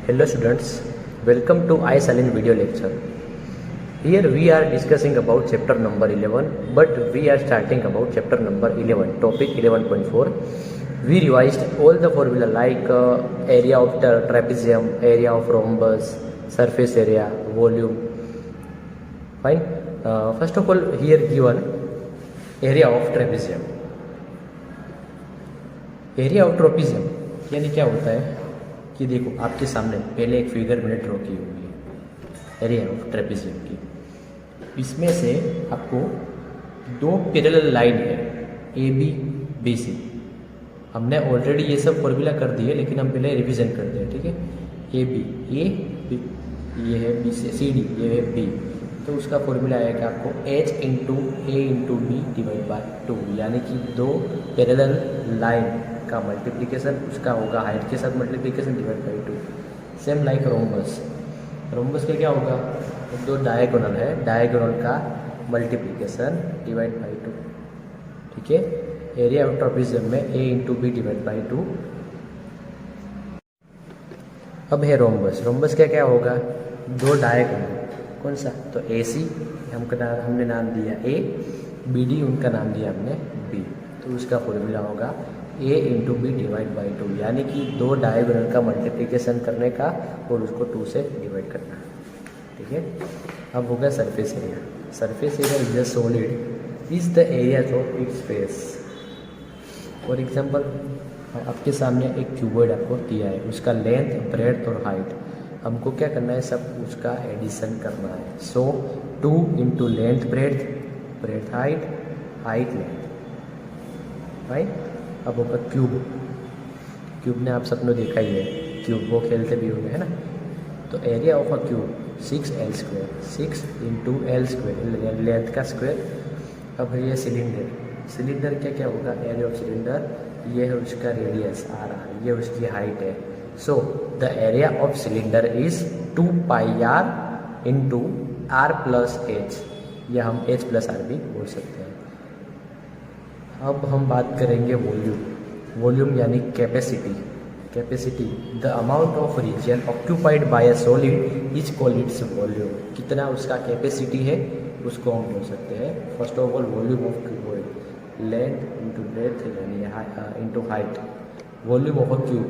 Hello students, welcome to iSilent video lecture. Here we are discussing about chapter number 11, but we are starting about chapter number 11, topic 11.4. We revised all the formula like area of trapezium, area of rhombus, surface area, volume. Fine. First of all, here given area of trapezium. Area of tropism यानी क्या होता है कि देखो आपके सामने पहले एक फिगर मैंने ड्रॉ की होगी एरिया ऑफ ट्रेपेजियम की। इसमें से आपको दो पैरेलल लाइन है ए बी बी सी। हमने ऑलरेडी ये सब फॉर्मूला कर दिए लेकिन हम पहले रिवीजन करते हैं, ठीक है। ए बी ये है बी सी डी ये है बी, तो उसका फॉर्मूला आएगा आपको H into A into B divide by 2, यानी कि दो पैरेलल लाइन का मल्टीप्लिकेशन उसका होगा हाइट के साथ multiplication divide by 2। Same like rhombus, rhombus का क्या होगा, दो डायगोनल है, डायगोनल का मल्टीप्लिकेशन डिवाइड बाई 2, ठीक है। एरिया ऑफ ट्रेपेजियम में ए इंटू बी डिवाइड बाई 2। अब है रोम्बस, रोम्बस का क्या होगा, दो डायगोनल, कौन सा, तो ए सी हमने नाम दिया ए, बी डी उनका नाम दिया हमने बी, तो उसका फॉर्मूला होगा ए इंटू बी डिवाइड बाई 2, यानी कि दो डायगोनल का मल्टीप्लिकेशन करने का और उसको 2 से डिवाइड करना, ठीक है। अब होगा surface area. Surface area is a solid is the area of its face. For example आपके सामने एक क्यूबॉइड आपको दिया है, उसका लेंथ ब्रेड्थ और हाइट हमको क्या करना है, सब उसका एडिशन करना है। सो 2 into length breadth, breadth height, height length, right. अब होगा क्यूब, क्यूब ने आप सबने देखा ही है, क्यूब वो खेलते भी होंगे, है ना। तो area of a cube 6l², 6 into l², length का स्क्वायर। अब ये सिलेंडर, सिलेंडर क्या क्या होगा, एरिया ऑफ सिलेंडर ये है उसका रेडियस r, ये उसकी हाइट है। So the area of cylinder is 2πr into r plus H, या हम h प्लस r भी बोल सकते हैं। अब हम बात करेंगे वॉल्यूम, वॉल्यूम यानी capacity. Capacity the amount of region occupied by a solid is called its volume. कितना उसका कैपेसिटी है उसको हम बोल सकते हैं। First of all volume of cuboid, length into breadth यानी into height, volume of a cube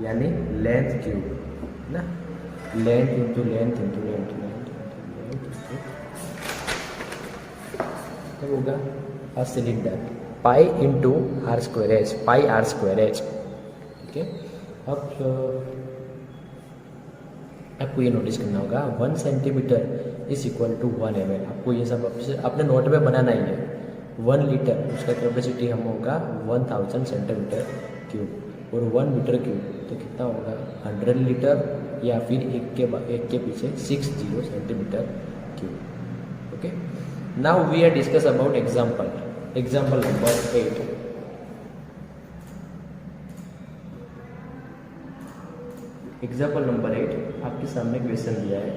यानी लेंथ क्यूब ना, length into length into length, तब होगा a cylinder pi into r² h, pi r² h, ठीक है। अब आपको ये नोटिस करना होगा 1 centimetre is equal to 1 ml। आपको ये सब अपने नोट में बनाना ही है। 1 लीटर उसका कैपेसिटी हम होगा 1000 सेंटीमीटर क्यूब, और 1 मीटर क्यूब तो कितना होगा 100 लीटर, या फिर एक के पीछे 60 centimetre cube, okay. Now we are discuss about example. Example number 8। Example number 8 आपके सामने क्वेश्चन दिया है,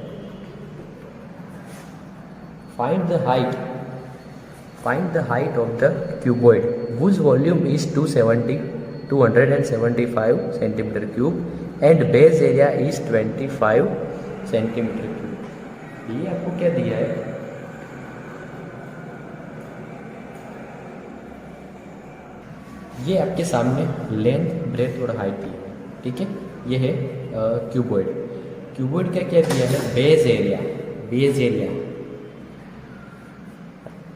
find the height of the cuboid whose volume is 275 centimetre cube and base area is 25 centimetre cube. ये आपको क्या दिया है, ये आपके सामने लेंथ ब्रेड्थ और हाइट दी है, ठीक है। ये है क्यूबॉइड, क्यूबॉइड का क्या दिया है, बेस एरिया, बेस एरिया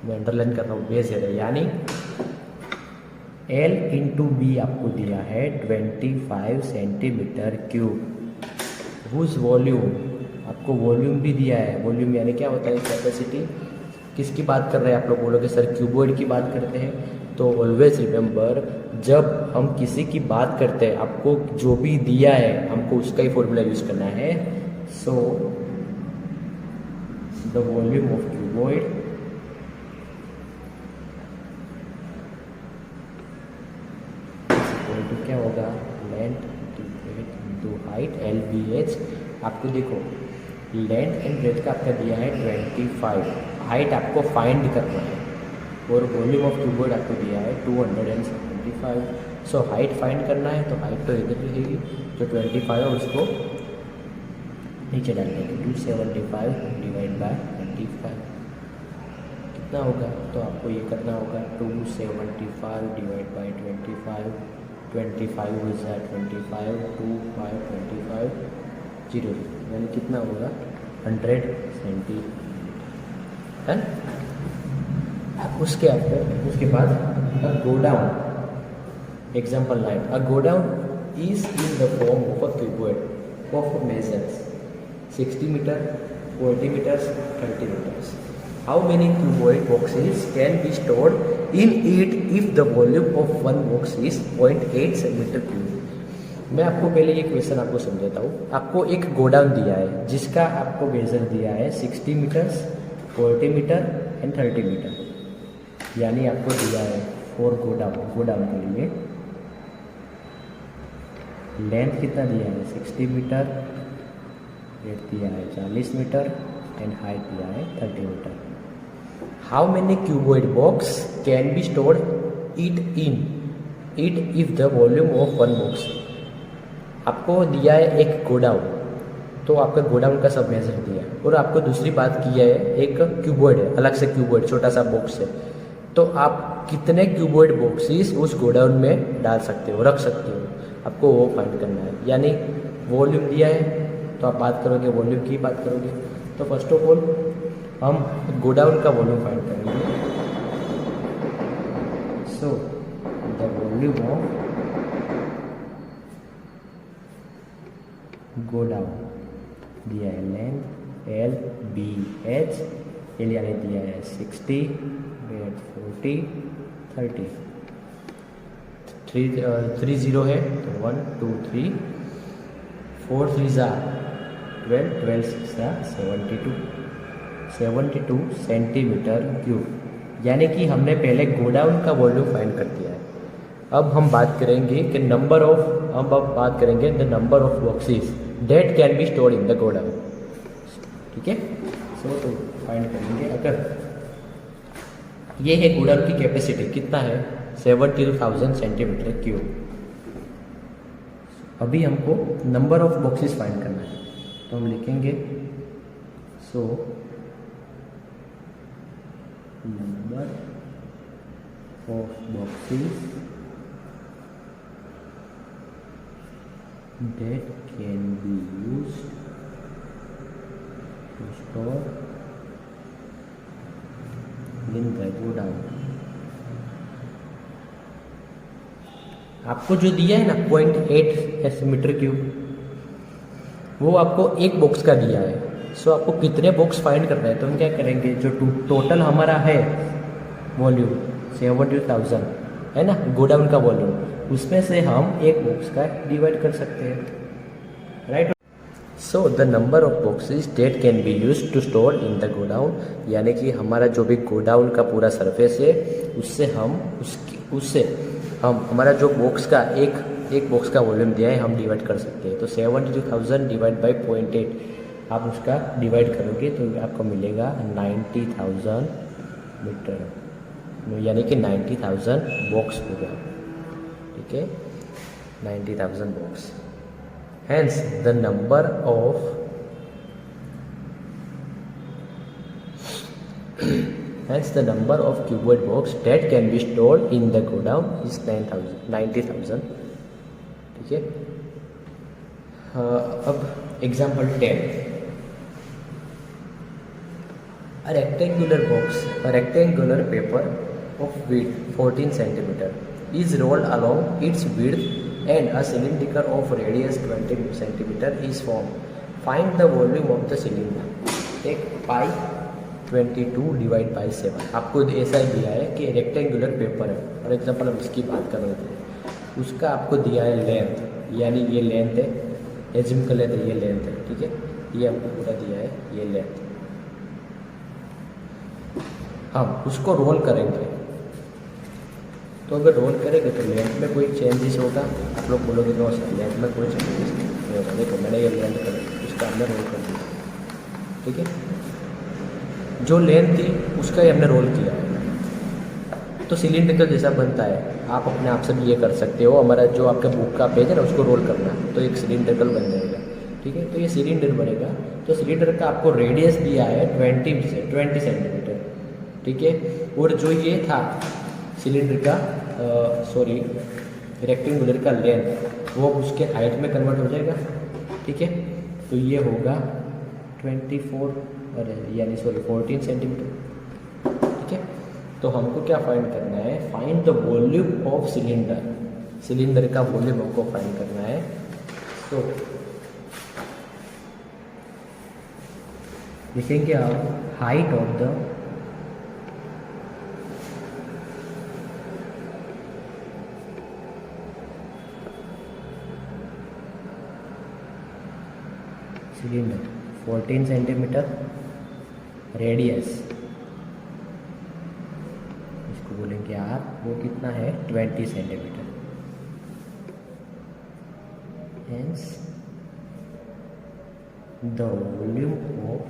मैं अंडरलाइन कर रहा हूँ, बेस एरिया यानी L इंटू बी आपको दिया है 25 सेंटीमीटर क्यूब। हुज वॉल्यूम, आपको वॉल्यूम भी दिया है, वॉल्यूम यानी क्या होता है, कैपेसिटी। किसकी बात कर रहे हैं, आप लोग बोलोगे सर क्यूबॉइड की बात करते हैं, तो ऑलवेज रिमेंबर जब हम किसी की बात करते हैं आपको जो भी दिया है हमको उसका ही फॉर्मूला यूज करना है। So the volume of cuboid equal to क्या होगा, length into breadth into height LBH। आपको देखो लेंथ एंड ब्रेड्थ का आपका दिया है 25, हाइट आपको फाइंड करना है, और वॉल्यूम ऑफ क्यूबॉइड आपको दिया है 275। सो हाइट फाइंड करना है, तो हाइट तो इधर रहेगी, जो 25 है उसको नीचे डाल देंगे 275 डिवाइड बाय 25 कितना होगा, तो आपको ये करना होगा 275 डिवाइड बाय 25, 25 इज 25, 2 5 25 0, यानी कितना होगा 100 सेंटीमीटर है। उसके बाद go down example 9, a go down is in the form of a cuboid of measures 60 meter, 40 meters, 30 meters. How many cuboid boxes can be stored in it if the volume of one box is 0.8 centimeter cube? मैं आपको पहले ये question आपको समझाता हूँ। आपको एक godown दिया है जिसका आपको मेजर दिया है 60 मीटर्स, 40 मीटर एंड 30 मीटर, यानी आपको दिया है 4 गोडाउन के लिए लेंथ कितना दिया है 60 मीटर, ब्रेथ दिया है 40 मीटर एंड हाइट दिया है 30 metre. How many cuboid box can be stored it if the volume of one box. आपको दिया है एक गोडाउन, तो आपका गोडाउन का सब मेजर दिया है, और आपको दूसरी बात की है एक क्यूबॉइड है, अलग से क्यूबॉइड छोटा सा बॉक्स है, तो आप कितने क्यूबॉइड बॉक्सेस उस गोडाउन में डाल सकते हो, रख सकते हो, आपको वो फाइंड करना है। यानी वॉल्यूम दिया है तो आप बात करोगे वॉल्यूम की बात करोगे, तो फर्स्ट ऑफ ऑल हम गोडाउन का वॉल्यूम फाइंड करेंगे। So the volume of godown दिया है length L B H, L यानी दिया है 60, वेट 40, 30, 3 0 है तो 1 2 3 4 3 जा 12, 12 6 जा 72 सेंटीमीटर क्यूब, यानी कि हमने पहले गोडाउन का वॉल्यूम फाइंड कर दिया है। अब हम बात करेंगे कि the number of boxes that can be stored in the godown. ठीक है, सो तो फाइंड करेंगे। अगर ये है गोडाउन की कैपेसिटी कितना है 72,000 सेंटीमीटर क्यूब। अभी हमको नंबर ऑफ बॉक्सेस फाइंड करना है, तो हम लिखेंगे so number of boxes that can be used to store in the godown। आपको जो दिया है ना 0.8 सेंटीमीटर क्यूब, वो आपको एक बॉक्स का दिया है। सो आपको कितने बॉक्स फाइंड करना है, तो हम क्या करेंगे, जो टोटल हमारा है वॉल्यूम 72,000 है ना गोडाउन का वॉल्यूम, उसमें से हम एक बॉक्स का डिवाइड कर सकते हैं, right. So the number of boxes that can be use to store in the godown, यानी कि हमारा जो भी गोडाउन का पूरा सरफेस है उससे हम हमारा जो बॉक्स का एक बॉक्स का वॉल्यूम दिया है हम डिवाइड कर सकते हैं। तो 72,000 डिवाइड बाई 0.8 आप उसका डिवाइड करोगे तो आपको मिलेगा 90,000 मीटर, यानी कि 90,000 बॉक्स होगा। ठीक है, 90,000 box. Hence the number of cuboid box that can be stored in the godown is 90,000। ठीक है, अब example 10, a rectangular paper of width 14 centimeter is rolled along its width and a cylinder of radius 20 centimeter is formed. Find the volume of the cylinder. Take pi 22 divide by 7। आपको ऐसा ही दिया है कि rectangular paper है, for example हम इसकी बात कर रहे थे, उसका आपको दिया है लेंथ, यानी ये लेंथ है, एज्यूम कर लेते हैं ये लेंथ है। ठीक है, ये आपको पूरा दिया है ये लेंथ, हम उसको रोल करेंगे। तो अगर रोल करेंगे तो लेंथ में कोई चेंजेस होगा, आप लोग बोलोगे नो सर लेंथ में कोई चेंजेस नहीं होगा। देखो मैंने ये लेंथ कर उसका हमने रोल कर दिया। ठीक है, जो लेंथ थी उसका ही हमने रोल किया है, तो सिलिंड्रिकल जैसा बनता है। आप अपने आप से भी ये कर सकते हो, हमारा जो आपका बुक का पेज है ना उसको रोल करना, तो एक सिलिंड्रिकल बन जाएगा। ठीक है। तो ये सिलेंडर बनेगा, तो सिलेंडर का आपको रेडियस दिया है 20 सेंटीमीटर, ठीक है। और जो ये था सिलेंडर का रेक्टेंगुलर का लेंथ वो उसके हाइट में कन्वर्ट हो जाएगा, ठीक है। तो ये होगा 14 सेंटीमीटर, ठीक है। तो हमको क्या फाइंड करना है, find the volume of cylinder, cylinder का वॉल्यूम हमको फाइंड करना है। तो लिखेंगे आप height of the cylinder 14 centimetre, radius इसको बोलेंगे आप, वो कितना है 20 centimetre. Hence the volume of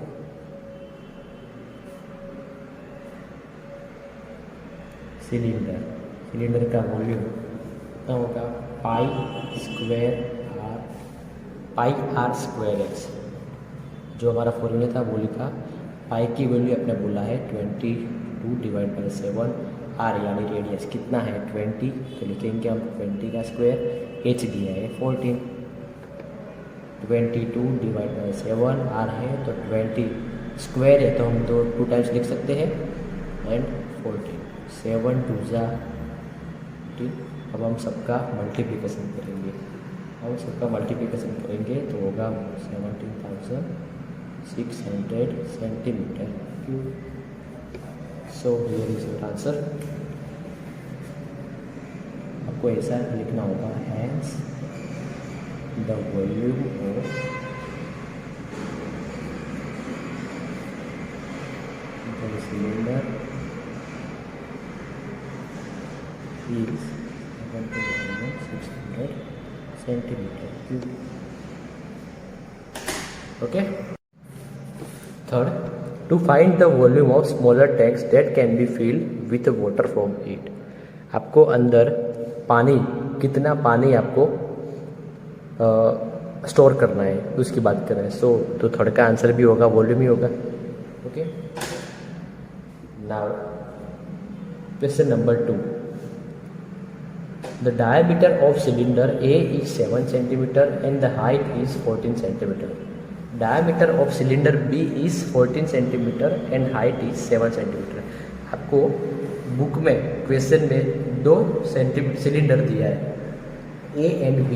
cylinder, cylinder का वॉल्यूम कितना होगा पाई आर स्क्वायर एक्स। जो हमारा फॉर्मूला था वो लिखा, पाई की वैल्यू आपने बोला है 22 डिवाइड बाई 7, आर यानी रेडियस कितना है 20, तो लिखेंगे हम 20 का स्क्वायर, एच दिया है 14, 22 डिवाइड बाई 7, आर है तो 20 स्क्वायर है तो हम 2 टाइम्स लिख सकते हैं, एंड 14, 7 2 जा 14। अब हम सबका मल्टीप्लिकेशन करेंगे, तो होगा 17,600 centimetre cube. So here is your answer. आपको ऐसा लिखना होगा, hence the volume of the cylinder is 17,600 centimetre cube. Okay. Third, to find the volume of smaller tanks that can be filled with water from it. आपको अंदर पानी, कितना पानी आपको स्टोर करना है उसकी बात कर रहे हैं। सो तो थर्ड का आंसर भी होगा वॉल्यूम ही होगा। Okay. Now question number 2, the diameter of cylinder A is 7 centimeter and the height is 14 centimeter. Diameter of cylinder B is 14 centimeter and height is 7 centimeter. आपको बुक में क्वेश्चन में 2 cylinder दिया है, A and B,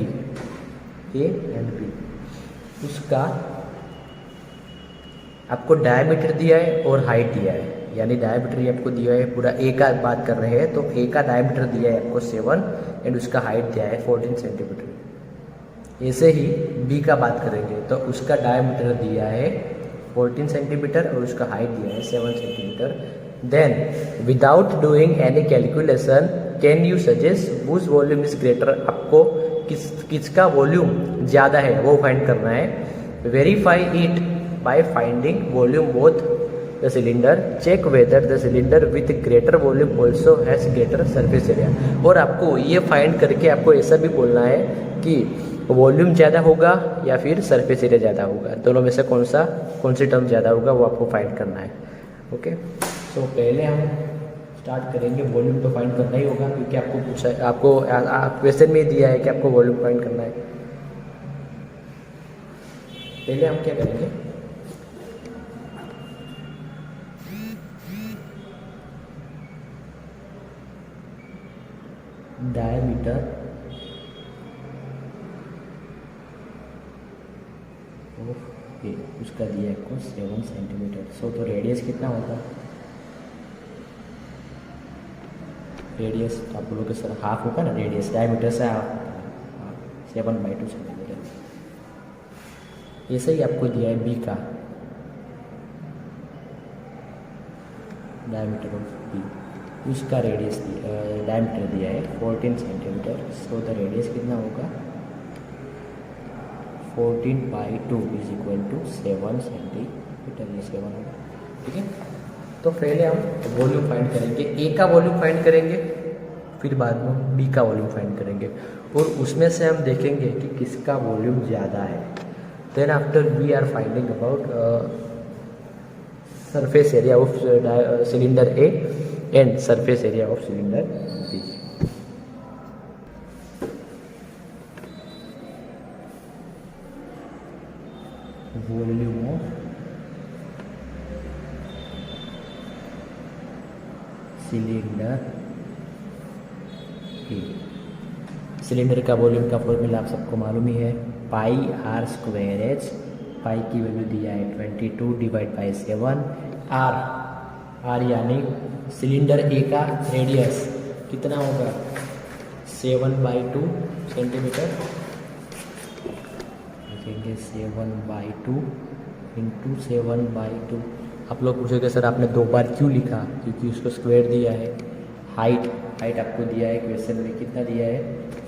उसका आपको diameter दिया है और हाइट दिया है, यानी डायमीटर आपको दिया है पूरा ए का बात कर रहे हैं, तो ए का डायमीटर दिया है आपको 7 एंड उसका हाइट दिया है 14 सेंटीमीटर। ऐसे ही बी का बात करेंगे तो उसका डायमीटर दिया है 14 सेंटीमीटर और उसका हाइट दिया है 7 centimetre. Then without doing any calculation can you suggest whose volume is greater. आपको किसका वॉल्यूम ज़्यादा है वो फाइंड करना है। Verify it by finding volume both the cylinder, check whether the cylinder with greater volume also has greater surface area. और आपको ये फाइंड करके आपको ऐसा भी बोलना है कि वॉल्यूम ज़्यादा होगा या फिर सरफेस एरिया ज़्यादा होगा, दोनों में से कौन सी टर्म ज़्यादा होगा वो आपको फाइंड करना है। ओके। सो पहले हम स्टार्ट करेंगे, वॉल्यूम तो फाइंड करना ही होगा क्योंकि आपको पूछा, आपको क्वेश्चन में दिया है कि आपको वॉल्यूम फाइंड करना है। पहले हम क्या करेंगे, डायमीटर ऑफ ए उसका दिया है आपको 7 सेंटीमीटर। सो तो रेडियस कितना होगा, रेडियस आप बोलोगे सर हाफ होगा ना, रेडियस डायमीटर से हाफ, 7/2 सेंटीमीटर। ऐसे ही आपको दिया है बी का डायमीटर ऑफ बी, उसका रेडियस डायमीटर दिया है 14 सेंटीमीटर। सो द रेडियस कितना होगा 14/2 इज इक्वल टू 7 सेंटीमीटर, ये 7 होगा। ठीक है। तो पहले हम वॉल्यूम फाइंड करेंगे, ए का वॉल्यूम फाइंड करेंगे, फिर बाद में बी का वॉल्यूम फाइंड करेंगे और उसमें से हम देखेंगे कि किसका वॉल्यूम ज़्यादा है। Then after we are finding about surface area of cylinder A and surface area of cylinder B. Volume of cylinder A. Cylinder का वॉल्यूम का फॉर्मूला आप सबको मालूम ही है, पाई आर स्क्वायर एच। पाई की वैल्यू दिया है 22 डिवाइड बाई 7। आर यानी सिलेंडर ए का रेडियस कितना होगा 7/2 सेंटीमीटर। लिखेंगे 7/2 इंटू 7/2। आप लोग पूछोगे सर आपने 2 बार क्यों लिखा, क्योंकि उसको स्क्वायर दिया है। हाइट आपको दिया है क्वेश्चन में, कितना दिया है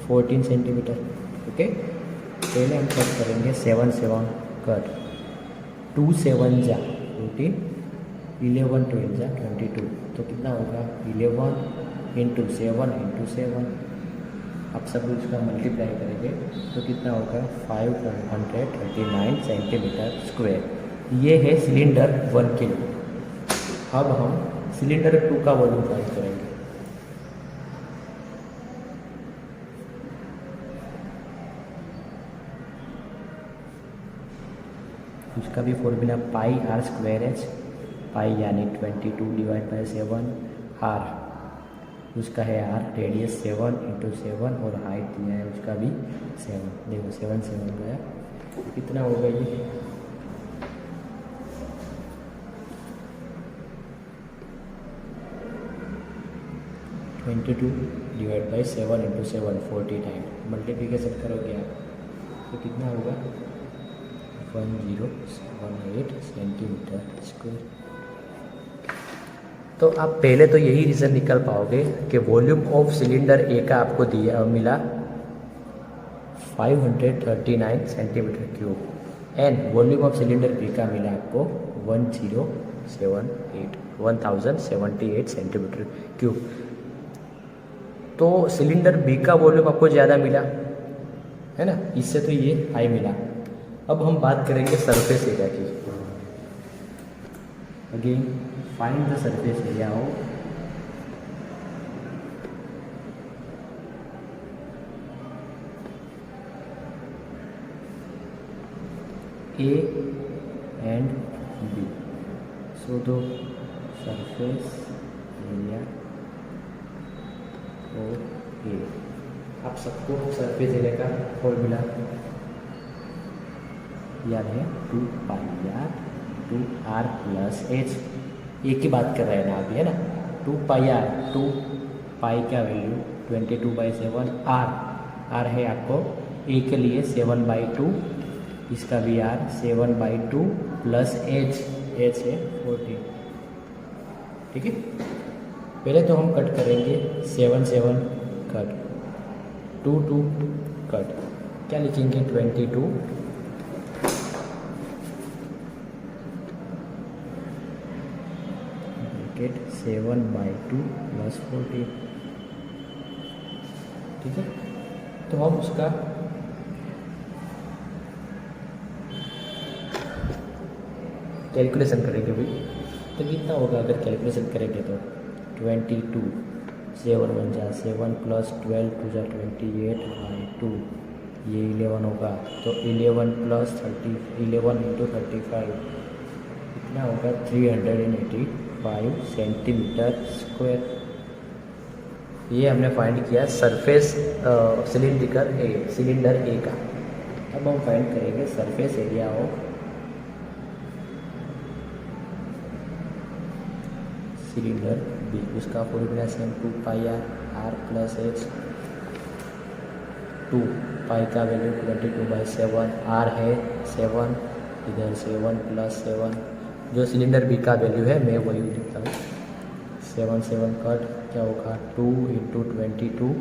14 सेंटीमीटर। ओके, पहले हम कट करेंगे 7 7 कट, 2 7 जा 14, 11 12 जा 22, तो कितना होगा 11 इंटू 7 इंटू 7। आप सब उसका मल्टीप्लाई करेंगे तो कितना होगा 539 सेंटीमीटर स्क्वायर। ये है सिलेंडर 1 के लिए। अब हम सिलेंडर 2 का वॉल्यूम फाइंड करेंगे। उसका भी formula pi R square H. Pi यानी 22 डिवाइड बाई 7। आर उसका है आर, रेडियस 7 इंटू 7 और हाइट दिया है उसका भी 7। देखो 7 7 गया, कितना होगा ये 22 डिवाइड बाई 7 इंटू 7 49। मल्टीप्लिकेशन करोगे आप तो कितना होगा 1078 सेंटीमीटर स्क्वायर। तो आप पहले तो यही रीज़न निकल पाओगे कि वॉल्यूम ऑफ सिलेंडर ए का आपको दिया मिला 539 centimetre cube and volume of cylinder B का मिला आपको 1078 सेंटीमीटर क्यूब। तो सिलेंडर बी का वॉल्यूम आपको ज़्यादा मिला है ना, इससे तो ये हाई मिला। अब हम बात करेंगे सरफेस एरिया की। Again find the surface area of A and B. So दो सरफेस एरिया ऑफ ए। आप सबको सरफेस एरिया का फॉर्मूला याद है 2 pi are 2 are plus H. एक ही बात कर रहे हैं ना अभी, है ना। 2 पाई आर, 2 पाई का वैल्यू 22/7। आर है आपको ए के लिए 7/2, इसका भी आर 7/2 प्लस एच है 14। ठीक है, पहले तो हम कट करेंगे 7 7 कट, 2 2 कट, क्या लिखेंगे 22 7/2 प्लस 14। ठीक है, तो हम उसका कैलकुलेशन करेंगे भाई। तो कितना होगा अगर कैलकुलेशन करेंगे तो 22 7 1 जा 7 प्लस 12 2 जा 28/2, ये 11 होगा। तो 11 प्लस 30 11 इंटू 35 कितना होगा 385 सेंटीमीटर स्क्वायर। ये हमने फाइंड किया सरफेस सिलेंडर ए का। अब हम फाइंड करेंगे surface area of cylinder B. उसका formula same 2 pi R plus H. 2 pi का वैल्यू 22/7, आर है 7, इधर 7 प्लस 7। जो सिलेंडर बी का वैल्यू है मैं वही लिखता हूँ। 7 7 कट, क्या होगा 2 इंटू 22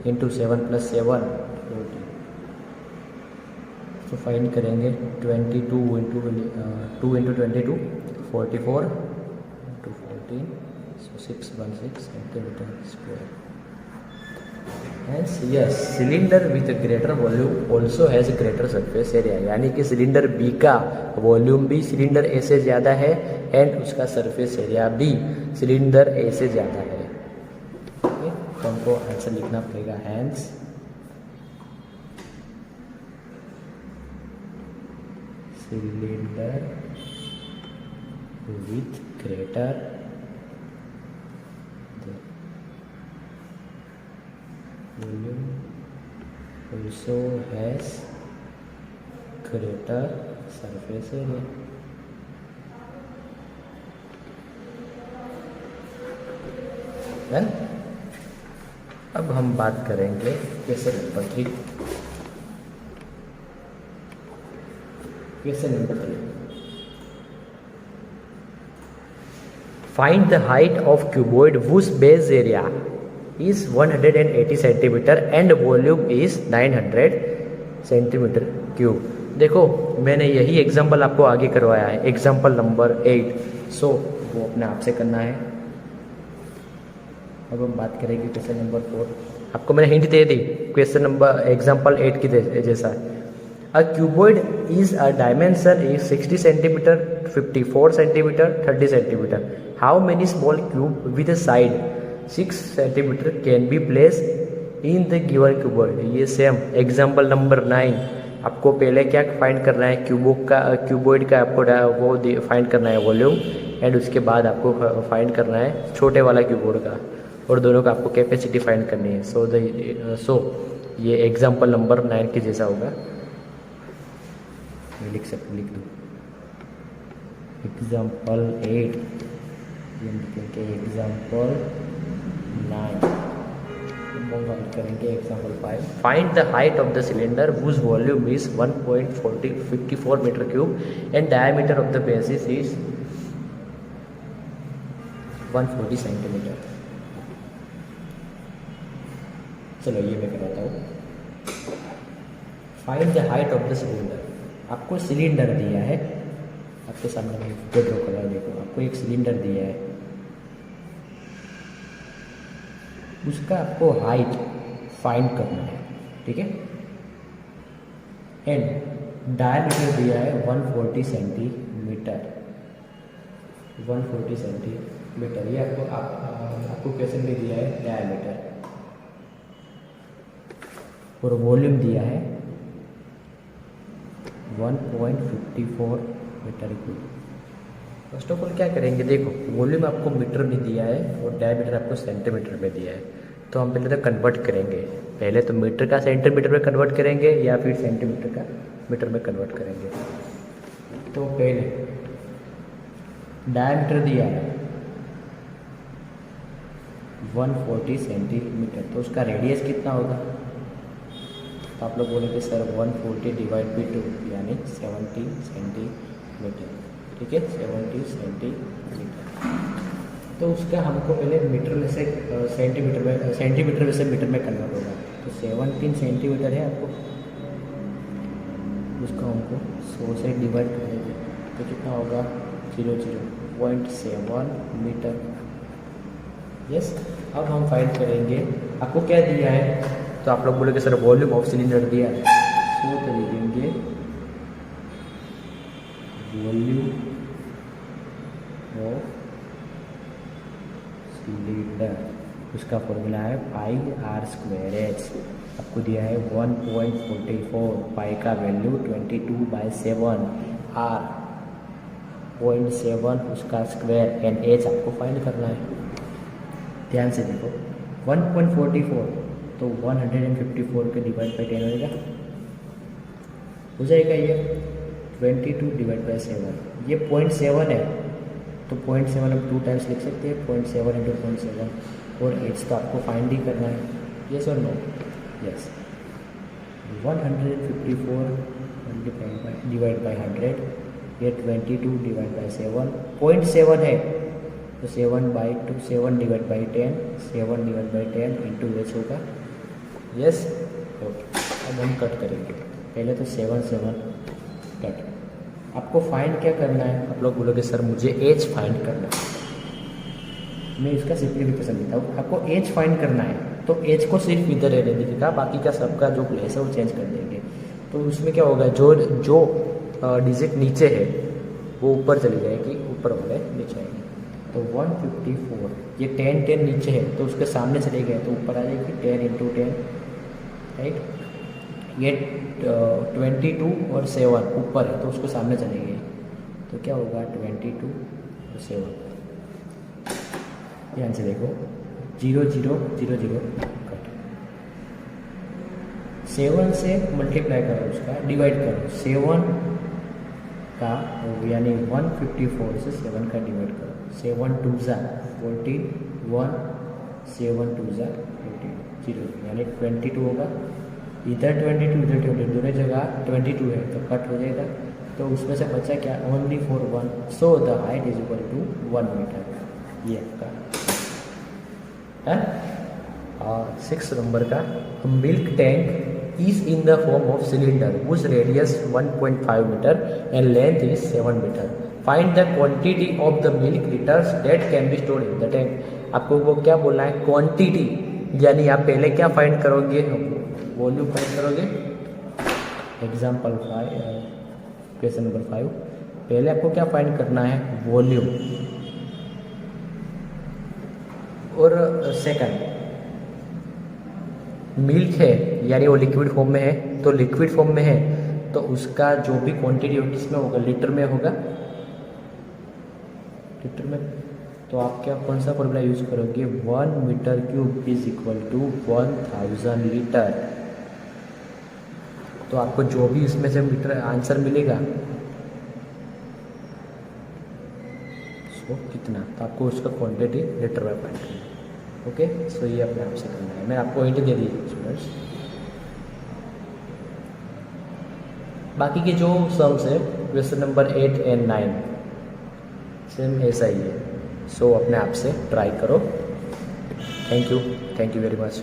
इंटू 7 प्लस 7 20। तो फाइंड करेंगे 22 इंटू 2 इंटू 22 44 इंटू 14, सो 616 centimetre square. Hence yes, cylinder with greater volume also has greater surface area, यानी कि सिलेंडर बी का वॉल्यूम भी सिलेंडर ए से ज़्यादा है एंड उसका सरफेस एरिया भी सिलेंडर ए से ज़्यादा है। ओके, तो हमको आंसर लिखना पड़ेगा hence cylinder with greater volume also has greater surface area। Then अब हम बात करेंगे question number 3। Question number 3, find the height of cuboid whose base area is 180 centimetre and volume is 900 centimetre cube. देखो मैंने यही example आपको आगे करवाया है, एग्जांपल नंबर 8। सो वो अपने आप से करना है। अब हम बात करेंगे क्वेश्चन नंबर 4। आपको मैंने hint they the question number example 8 की जैसा। A cuboid is a dimension is 60 centimetre, 54 centimetre, 30 centimetre. How many small cube with a side 6 centimetre can be place in the given cuboid. ये same example number 9। आपको पहले क्या find करना है, cuboid का आपको वो फाइंड करना है वॉल्यूम, एंड उसके बाद आपको फाइंड करना है छोटे वाला क्यूबॉइड का, और दोनों का आपको कैपेसिटी फाइंड करनी है। सो ये एग्जाम्पल नंबर 9 के जैसा होगा। मैं लिख दूँ एग्जाम्पल 8, ये लिखेंगे एग्जाम्पल 9, करेंगे example 5। Find the height of the cylinder whose volume is 1.54 metre cube and diameter of the basis is 140 centimetre. चलो ये मैं कराता हूँ। Find the height of the cylinder. आपको सिलेंडर दिया है, आपके सामने मैं ड्रॉ कर रहा हूँ। देखो आपको एक सिलेंडर दिया है, उसका आपको हाइट फाइंड करना है, ठीक है। एंड डायमीटर दिया है 140 सेंटीमीटर, 140 सेंटीमीटर। ये आपको क्वेश्चन में दिया है डायमीटर, और वॉल्यूम दिया है 1.54 metre cube. First of all क्या करेंगे, देखो वॉल्यूम आपको मीटर में दिया है और डायमीटर आपको सेंटीमीटर में दिया है, तो हम पहले तो कन्वर्ट करेंगे। पहले तो मीटर का सेंटीमीटर में कन्वर्ट करेंगे या फिर सेंटीमीटर का मीटर में कन्वर्ट करेंगे। तो पहले डायमीटर दिया है 140 सेंटीमीटर, तो उसका रेडियस कितना होगा। तो आप लोग बोलेंगे सर 140 डिवाइड बाई 2 यानी 70 सेंटीमीटर, ठीक है, 70 सेंटीमीटर। तो उसका हमको पहले मीटर में से सेंटीमीटर में से मीटर में कन्वर्ट होगा। तो 17 सेंटीमीटर है आपको, उसको हमको 100 से डिवाइड करेंगे तो कितना होगा 0.7 मीटर। यस, अब हम फाइंड करेंगे। आपको क्या दिया है, तो आप लोग बोलेंगे सर वॉल्यूम ऑफ सिलेंडर दिया है, तो लिखेंगे वॉल्यूम ऑफ सिलेंडर, उसका फॉर्मूला है पाई आर स्क्वायर एच। आपको दिया है 1.44, पाई का वैल्यू 22/7, आर 0.7 उसका स्क्वायर, एंड एच आपको फाइंड करना है। ध्यान से देखो 1.44 तो 154 के डिवाइड बाई 10 होएगा, हो जाएगा ये 22 डिवाइड बाई 7। ये 0.7 है तो 0.7 हम 2 टाइम्स लिख सकते हैं, 0.7 इंटू 0.7, और एच तो आपको फाइंड ही करना है। यस और नो, यस। 154 डिवाइड बाई 100, ये 22 डिवाइड बाई 7, 0.7 है तो 7/2, 7 divide by 10, 7 divide by 10 into H होगा। Yes, okay. अब हम कट करेंगे, पहले तो 7 कट। आपको फाइंड क्या करना है, आप लोग बोलोगे सर मुझे एच फाइंड करना है। मैं इसका सिंप्लीफिकेशन देता हूँ। आपको एच फाइंड करना है तो एच को सिर्फ इधर रहने दीजिएगा, बाकी का सबका जो प्लेस है वो चेंज कर देंगे। तो उसमें क्या होगा, जो डिजिट नीचे है वो ऊपर चली जाएगी, ऊपर वाले नीचे आएगी। तो 154, ये 10 नीचे है तो उसके सामने चले गए तो ऊपर आ जाएगी 10 × 10, राइट। ये 22 और 7 ऊपर है तो उसको सामने चले गए तो क्या होगा 22 और 7। ध्यान से देखो 0 0 0 0 कट। 7 से मल्टीप्लाई करो, उसका डिवाइड करो, 7 का यानी 154 से 7 का डिवाइड करो। 7 2 ज़ा 14, 1 7 2 ज़ा 14, 0 यानी 22 होगा। इधर 22 इधर 22 दोनों जगह 22 है तो कट हो जाएगा। तो उसमें से बचा क्या, only for 1, so the height is equal to 1 metre. ये आपका है। और 6 नंबर का, milk tank is in the form of cylinder whose radius 1.5 meter and length is 7 meter. Find the quantity of the milk liters that can be stored in the tank. आपको वो क्या बोलना है, क्वांटिटी, यानी आप पहले क्या फाइंड करोगे, वॉल्यूम फाइंड करोगे। एग्जाम्पल 5, क्वेश्चन नंबर 5, पहले आपको क्या फाइंड करना है, वॉल्यूम। और सेकंड मिल्क है यानी वो लिक्विड फॉर्म में है, तो लिक्विड फॉर्म में है तो उसका जो भी क्वांटिटी होगी किसमें होगा, लीटर में होगा, लीटर में। तो आप क्या कौन सा फॉर्मूला यूज करोगे, 1 metre cube is equal to 1000 litre. तो आपको जो भी इसमें से मीटर आंसर मिलेगा सो कितना, तो आपको उसका क्वांटिटी लीटर में फाइंड करना है। ओके, सो ये अपने आप से करना है। मैं आपको हिंट दे दी स्टूडेंट्स। बाकी के जो सम्स है क्वेश्चन नंबर 8 और 9 सेम ऐसा ही है। सो अपने आप से ट्राई करो। Thank you very much.